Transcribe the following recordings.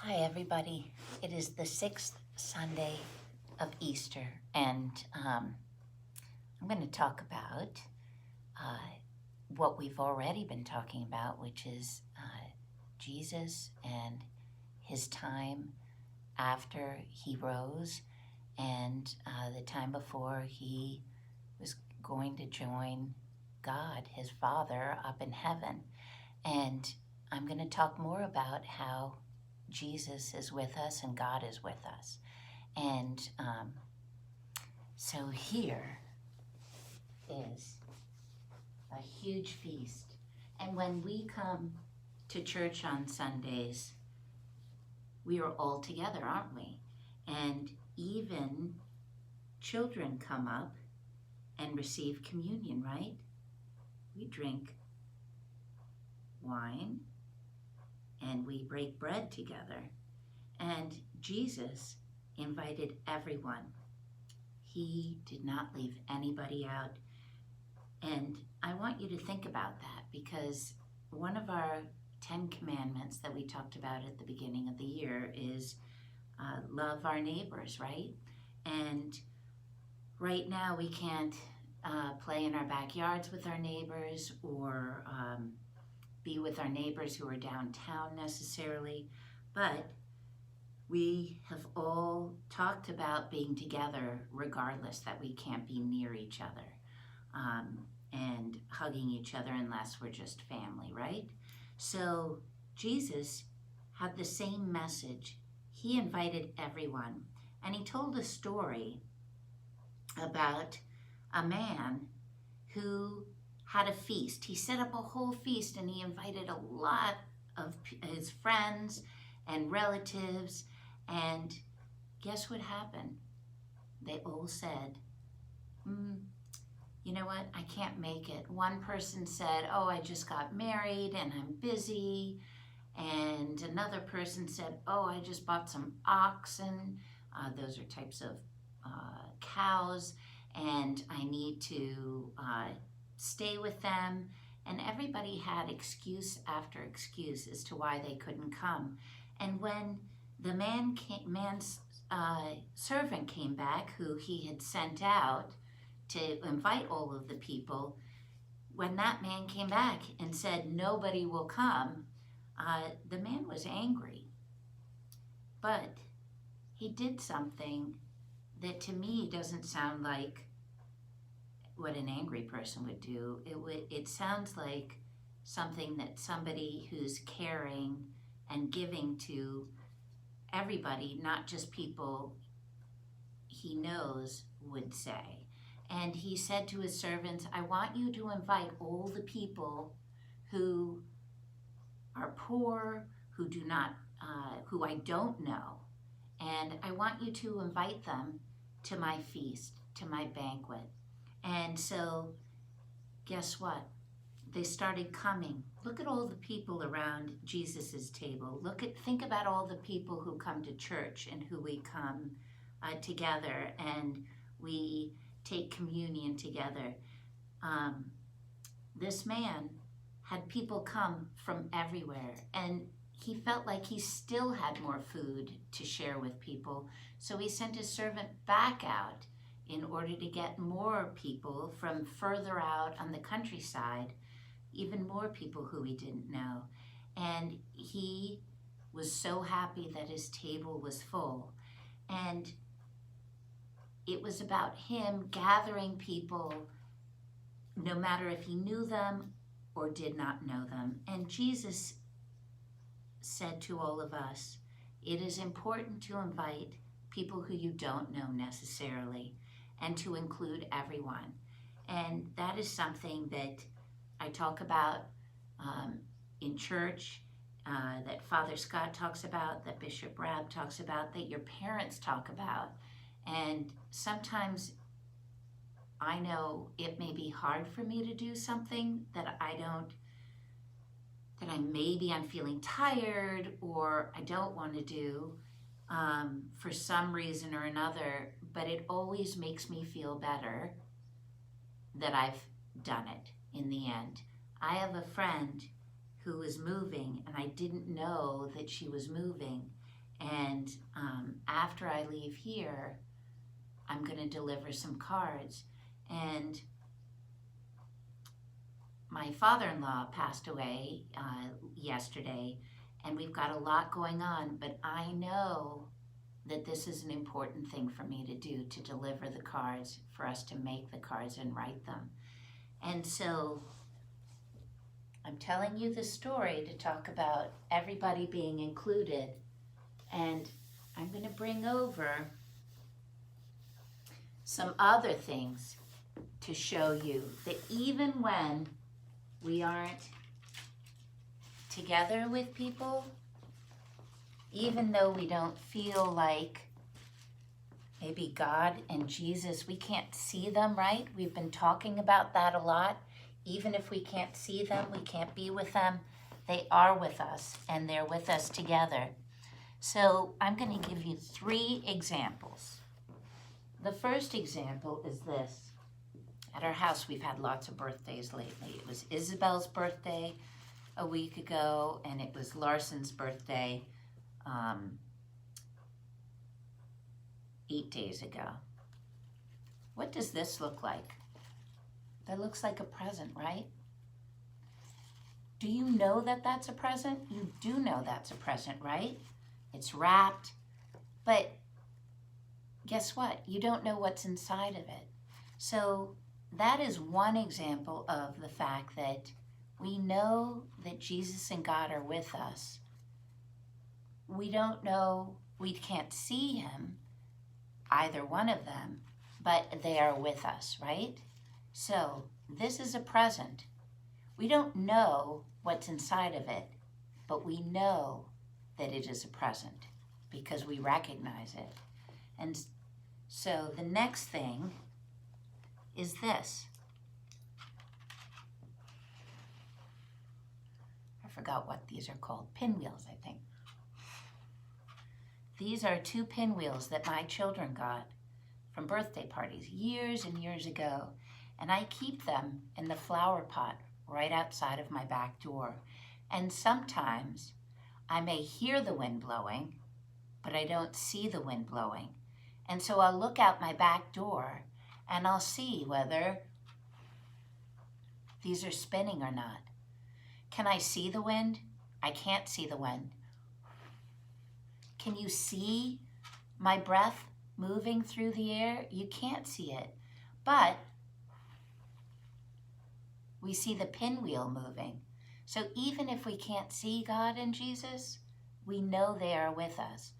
Hi, everybody. It is the sixth Sunday of Easter, and I'm going to talk about uh, what we've already been talking about, which is Jesus and his time after he rose and the time before he was going to join God, his Father, up in heaven. And I'm going to talk more about how Jesus is with us and God is with us. And so here is a huge feast. And when we come to church on Sundays, we are all together, aren't we? And even children come up and receive communion, right? We drink wine and we break bread together. And Jesus invited everyone. He did not leave anybody out. And I want you to think about that, because one of our 10 commandments that we talked about at the beginning of the year is love our neighbors, right? And right now we can't play in our backyards with our neighbors or be with our neighbors who are downtown necessarily, but we have all talked about being together regardless that we can't be near each other and hugging each other unless we're just family, right? So Jesus had the same message. He invited everyone, and he told a story about a man who had a feast. He set up a whole feast and he invited a lot of his friends and relatives. And guess what happened? They all said, you know what, I can't make it. One person said, oh, I just got married and I'm busy. And another person said, oh, I just bought some oxen. Those are types of cows. And I need to stay with them. And everybody had excuse after excuse as to why they couldn't come. And when the man's servant came back, who he had sent out to invite all of the people, when that man came back and said nobody will come, the man was angry. But he did something that to me doesn't sound like what an angry person would do. It sounds like something that somebody who's caring and giving to everybody, not just people he knows, would say. And he said to his servants, I want you to invite all the people who are poor, who do not, who I don't know, and I want you to invite them to my feast, to my banquet. And so, guess what? They started coming. Look at all the people around Jesus's table. Think about all the people who come to church and who we come together and we take communion together. This man had people come from everywhere, and he felt like he still had more food to share with people. So he sent his servant back out in order to get more people from further out on the countryside, even more people who he didn't know. And he was so happy that his table was full. And it was about him gathering people, no matter if he knew them or did not know them. And Jesus said to all of us, it is important to invite people who you don't know necessarily and to include everyone. And that is something that I talk about in church, that Father Scott talks about, that Bishop Rabb talks about, that your parents talk about. And sometimes I know it may be hard for me to do something that I'm feeling tired or I don't want to do for some reason or another, but it always makes me feel better that I've done it in the end. I have a friend who was moving and I didn't know that she was moving, And after I leave here, I'm going to deliver some cards. And my father-in-law passed away yesterday, and we've got a lot going on, but I know that this is an important thing for me to do, to deliver the cards, for us to make the cards and write them. And so I'm telling you the story to talk about everybody being included. And I'm going to bring over some other things to show you that even when we aren't together with people, even though we don't feel like maybe God and Jesus, we can't see them, right? We've been talking about that a lot. Even if we can't see them, we can't be with them, they are with us, and they're with us together. So I'm going to give you 3 examples. The first example is this. At our house, we've had lots of birthdays lately. It was Isabel's birthday a week ago, and it was Larson's birthday 8 days ago. What does this look like? That looks like a present, right? Do you know that that's a present? You do know that's a present, right? It's wrapped, but guess what? You don't know what's inside of it. So that is one example of the fact that we know that Jesus and God are with us. We don't know, we can't see him, either one of them, but they are with us, right? So this is a present. We don't know what's inside of it, but we know that it is a present because we recognize it. And so the next thing is this. I forgot what these are called. Pinwheels, I think. These are 2 pinwheels that my children got from birthday parties years and years ago. And I keep them in the flower pot right outside of my back door. And sometimes I may hear the wind blowing, but I don't see the wind blowing. And so I'll look out my back door and I'll see whether these are spinning or not. Can I see the wind? I can't see the wind. Can you see my breath moving through the air? You can't see it, but we see the pinwheel moving. So even if we can't see God and Jesus, we know they are with us.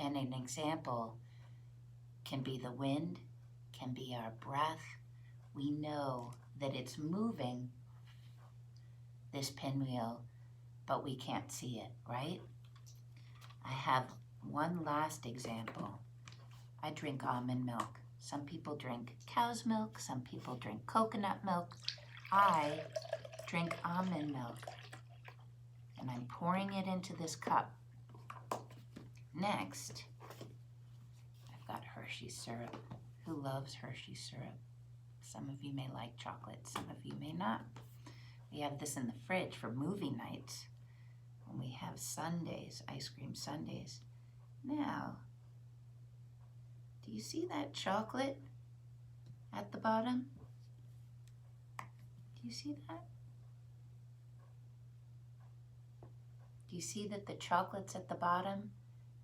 And an example can be the wind, can be our breath. We know that it's moving, this pinwheel, but we can't see it, right? I have one last example. I drink almond milk. Some people drink cow's milk, some people drink coconut milk. I drink almond milk, and I'm pouring it into this cup. Next, I've got Hershey syrup. Who loves Hershey syrup? Some of you may like chocolate, some of you may not. We have this in the fridge for movie nights when we have sundaes, ice cream sundaes. Now, do you see that chocolate at the bottom? Do you see that? Do you see that the chocolate's at the bottom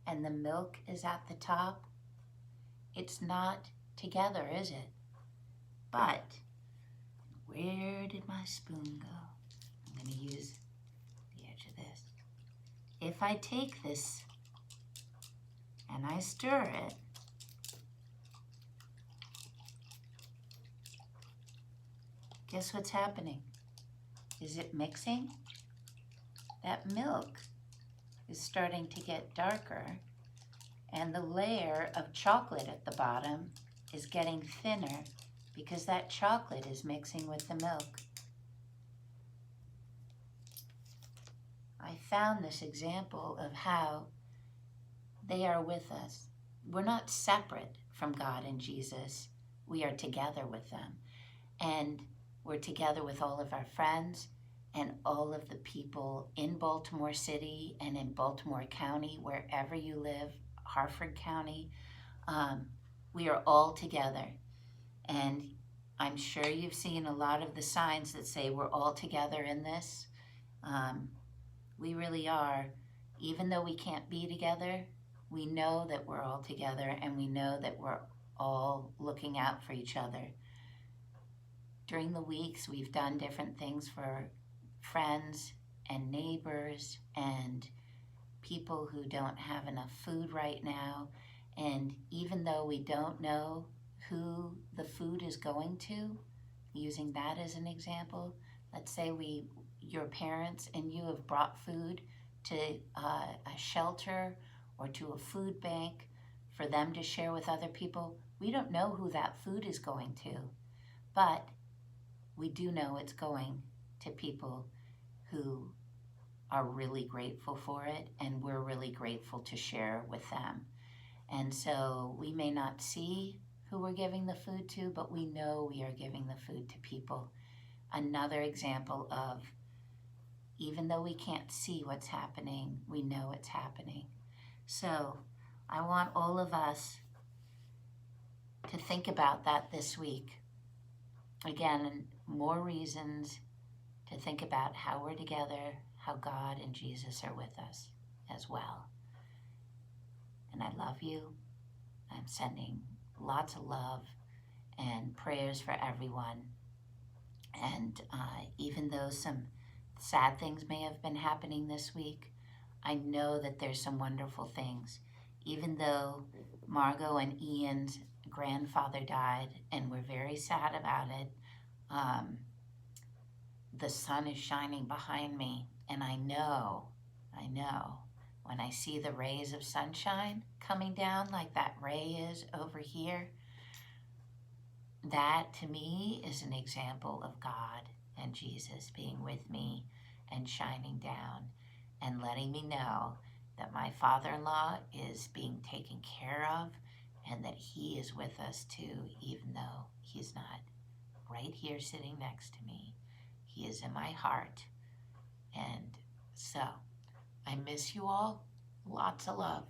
and the milk is at the top? It's not together, is it? But where did my spoon go? I'm going to use the edge of this. If I take this and I stir it, guess what's happening? Is it mixing? That milk is starting to get darker, and the layer of chocolate at the bottom is getting thinner because that chocolate is mixing with the milk. I found this example of how they are with us. We're not separate from God and Jesus. We are together with them. And we're together with all of our friends, and all of the people in Baltimore City and in Baltimore County, wherever you live, Harford County. We are all together. And I'm sure you've seen a lot of the signs that say we're all together in this. We really are. Even though we can't be together, we know that we're all together, and we know that we're all looking out for each other. During the weeks, we've done different things for friends and neighbors and people who don't have enough food right now. And even though we don't know who the food is going to, using that as an example, let's say your parents and you have brought food to a shelter or to a food bank for them to share with other people. We don't know who that food is going to, but we do know it's going to people who are really grateful for it, and we're really grateful to share with them. And so we may not see who we're giving the food to, but we know we are giving the food to people. Another example of, even though we can't see what's happening, we know it's happening. So I want all of us to think about that this week. Again, more reasons to think about how we're together, how God and Jesus are with us as well. And I love you. I'm sending lots of love and prayers for everyone. And even though some sad things may have been happening this week, I know that there's some wonderful things. Even though Margot and Ian's grandfather died, and we're very sad about it, the sun is shining behind me, and I know, when I see the rays of sunshine coming down like that ray is over here, that to me is an example of God and Jesus being with me and shining down and letting me know that my father-in-law is being taken care of and that he is with us too, even though he's not right here sitting next to me. He is in my heart. And so I miss you all. Lots of love.